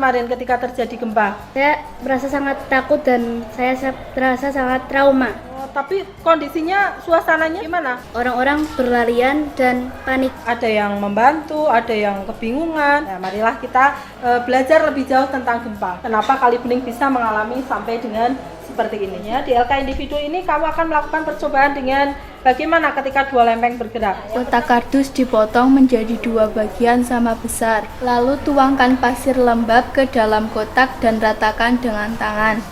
kemarin ketika terjadi gempa? Saya merasa sangat takut dan saya terasa sangat trauma. Oh, tapi kondisinya, suasananya gimana? Orang-orang berlarian dan panik. Ada yang membantu, ada yang kebingungan. Nah, marilah kita belajar lebih jauh tentang gempa. Kenapa Kali Bening bisa mengalami sampai dengan seperti ini ya. Di LK individu ini kamu akan melakukan percobaan dengan bagaimana ketika dua lempeng bergerak. Kotak kardus dipotong menjadi dua bagian sama besar. Lalu tuangkan pasir lembab ke dalam kotak dan ratakan dengan tangan.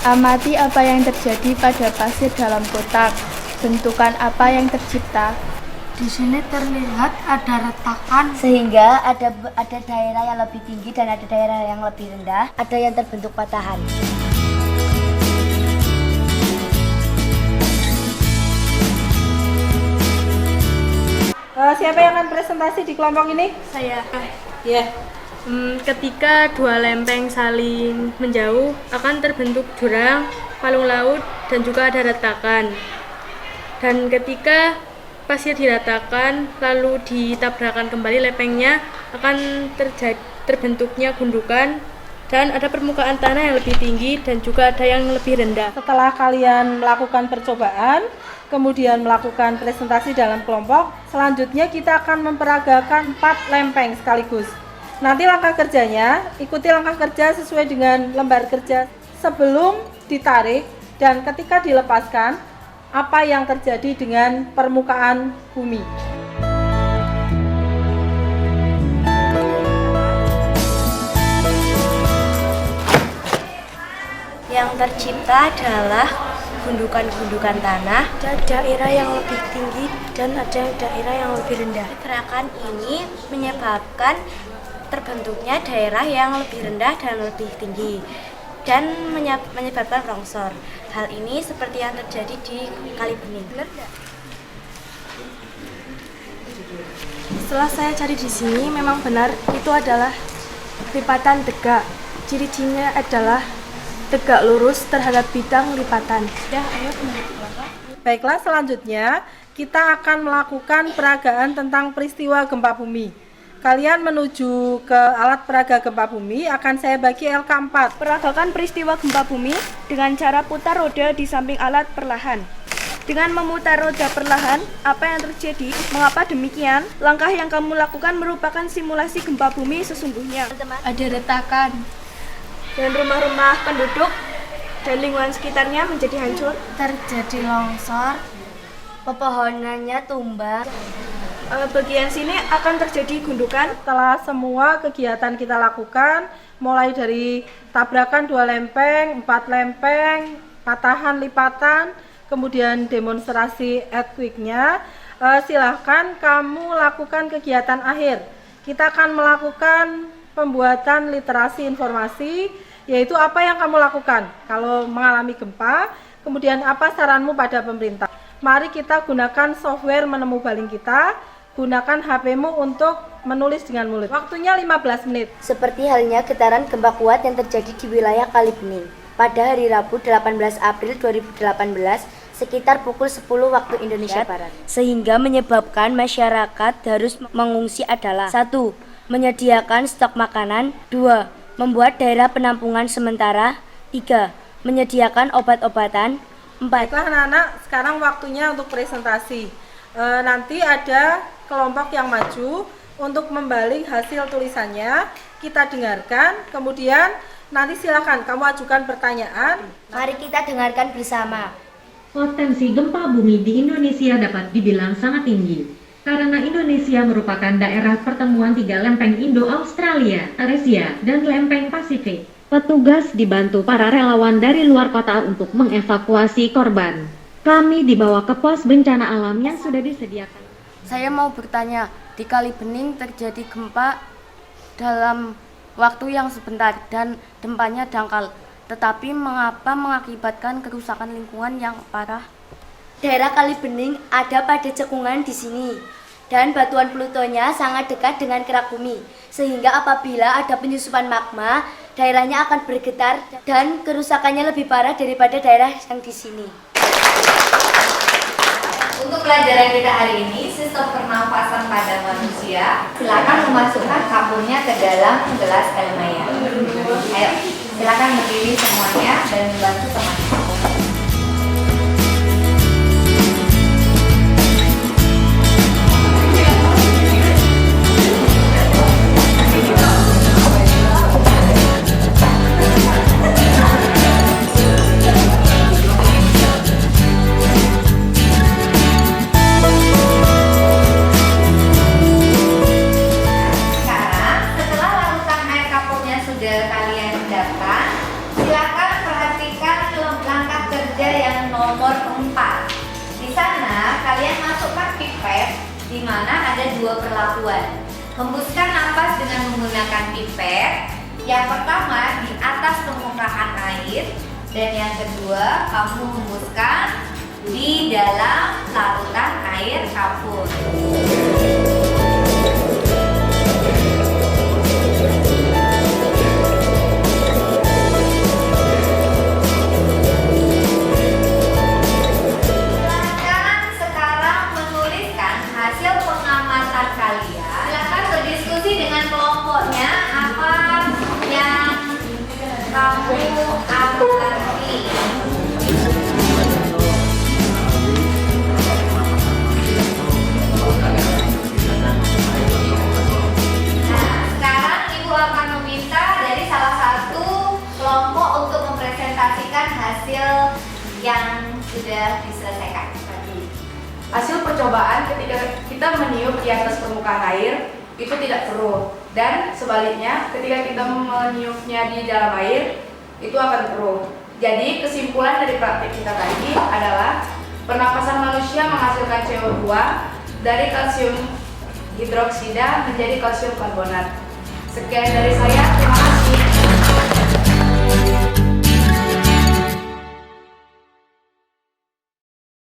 Amati apa yang terjadi pada pasir dalam kotak. Bentukan apa yang tercipta. Di sini terlihat ada retakan Sehingga ada daerah yang lebih tinggi dan ada daerah yang lebih rendah. Ada yang terbentuk patahan. Siapa yang akan presentasi di kelompok ini? Saya. Ya. Ketika dua lempeng saling menjauh, akan terbentuk jurang, palung laut, dan juga ada retakan. Dan ketika pasir diratakan, lalu ditabrakkan kembali lempengnya, akan terbentuknya gundukan, dan ada permukaan tanah yang lebih tinggi dan juga ada yang lebih rendah. Setelah kalian melakukan percobaan, kemudian melakukan presentasi dalam kelompok, selanjutnya kita akan memperagakan 4 lempeng sekaligus. Nanti langkah kerjanya, ikuti langkah kerja sesuai dengan lembar kerja sebelum ditarik dan ketika dilepaskan, apa yang terjadi dengan permukaan bumi. Yang tercipta adalah gundukan-gundukan tanah. ada daerah yang lebih tinggi dan ada daerah yang lebih rendah. Gerakan ini menyebabkan terbentuknya daerah yang lebih rendah dan lebih tinggi dan menyebabkan longsor. Hal ini seperti yang terjadi di Kali Bening. Benar nggak? Setelah saya cari di sini, memang benar itu adalah lipatan tegak. Ciri-cirinya adalah tegak lurus terhadap bidang lipatan. Baiklah, selanjutnya kita akan melakukan peragaan tentang peristiwa gempa bumi. Kalian menuju ke alat peraga gempa bumi, akan saya bagi LK4. Peragakan peristiwa gempa bumi dengan cara putar roda di samping alat perlahan. Dengan memutar roda perlahan, apa yang terjadi? Mengapa demikian? Langkah yang kamu lakukan merupakan simulasi gempa bumi sesungguhnya. Ada retakan. Dan rumah-rumah penduduk dan lingkungan sekitarnya menjadi hancur. Terjadi longsor, pepohonannya tumbang. Bagian sini akan terjadi gundukan. Setelah semua kegiatan kita lakukan, mulai dari tabrakan 2 lempeng, 4 lempeng, patahan lipatan, kemudian demonstrasi earthquake-nya, silahkan kamu lakukan kegiatan akhir. Kita akan melakukan pembuatan literasi informasi, yaitu apa yang kamu lakukan kalau mengalami gempa, kemudian apa saranmu pada pemerintah. Mari kita gunakan software menemu baling kita, gunakan HP-mu untuk menulis dengan mulut. Waktunya 15 menit. Seperti halnya getaran gempa kuat yang terjadi di wilayah Kali Bening pada hari Rabu 18 April 2018 sekitar pukul 10 waktu Indonesia Barat. Sehingga menyebabkan masyarakat harus mengungsi adalah 1. Menyediakan stok makanan. 2. Membuat daerah penampungan sementara. 3. Menyediakan obat-obatan. 4. Baiklah anak-anak, sekarang waktunya untuk presentasi. Nanti ada kelompok yang maju untuk membaling hasil tulisannya. Kita dengarkan, kemudian nanti silakan kamu ajukan pertanyaan. Mari kita dengarkan bersama. Potensi gempa bumi di Indonesia dapat dibilang sangat tinggi karena Indonesia merupakan daerah pertemuan 3 lempeng Indo-Australia, Asia, dan lempeng Pasifik. Petugas dibantu para relawan dari luar kota untuk mengevakuasi korban. Kami dibawa ke pos bencana alam yang sudah disediakan. Saya mau bertanya, di Kali Bening terjadi gempa dalam waktu yang sebentar dan gempanya dangkal. Tetapi mengapa mengakibatkan kerusakan lingkungan yang parah? Daerah Kali Bening ada pada cekungan di sini dan batuan Plutonya sangat dekat dengan kerak bumi. Sehingga apabila ada penyusupan magma, daerahnya akan bergetar dan kerusakannya lebih parah daripada daerah yang di sini. Untuk pelajaran kita hari ini, sistem pernafasan pada manusia. Silakan memasukkan kapurnya ke dalam gelas elmaya. Ayo, silakan berdiri semuanya dan membantu teman-teman. Kalian endapkan, silakan perhatikan langkah kerja yang nomor 4. Di sana kalian masukkan pipet, di mana ada 2 perlakuan. Hembuskan napas dengan menggunakan pipet. Yang pertama di atas permukaan air, dan yang kedua kamu hembuskan di dalam larutan air kapur. Kamu amati. Nah, sekarang Ibu akan meminta dari salah satu kelompok untuk mempresentasikan hasil yang sudah diselesaikan. Hasil percobaan ketika kita meniup di atas permukaan air itu tidak keruh, dan sebaliknya ketika kita meniupnya di dalam air itu akan keruh. Jadi kesimpulan dari praktik kita tadi adalah pernapasan manusia menghasilkan CO2 dari kalsium hidroksida menjadi kalsium karbonat. Sekian dari saya.